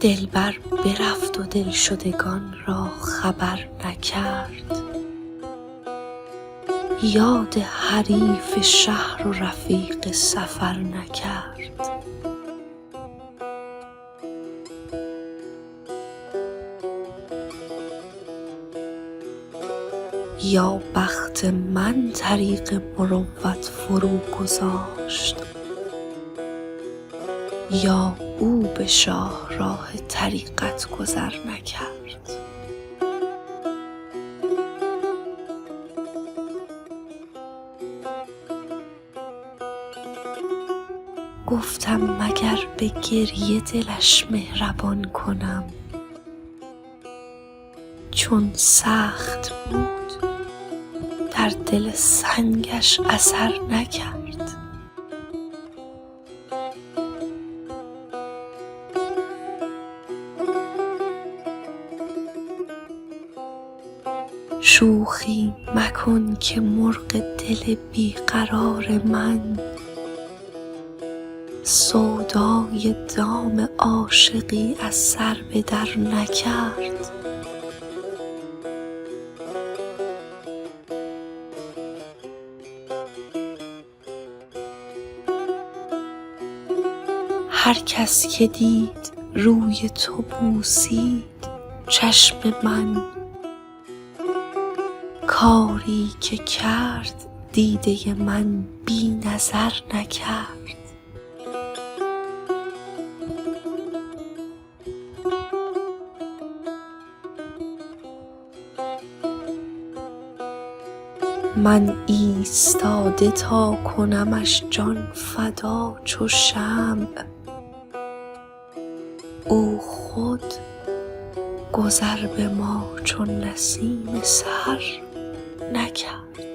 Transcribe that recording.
دلبر برفت و دلشدگان را خبر نکرد، یاد حریف شهر و رفیق سفر نکرد. یا بخت من طریق مروت فرو گذاشت، یا او به شاهراه طریقت گذر نکرد. گفتم مگر به گریه دلش مهربان کنم، چون سخت بود در دل سنگش اثر نکرد. شوخی مکن که مرغ دل بیقرار من، سودای دام عاشقی از سر به در نکرد. هر کس که دید روی تو بوسید چشم من، کاری که کرد دیده من بی نظر نکرد. من ایستاده تا کنمش جان فدا چو شمع، او خود گذر به ما چون نسیم سحر نکرد.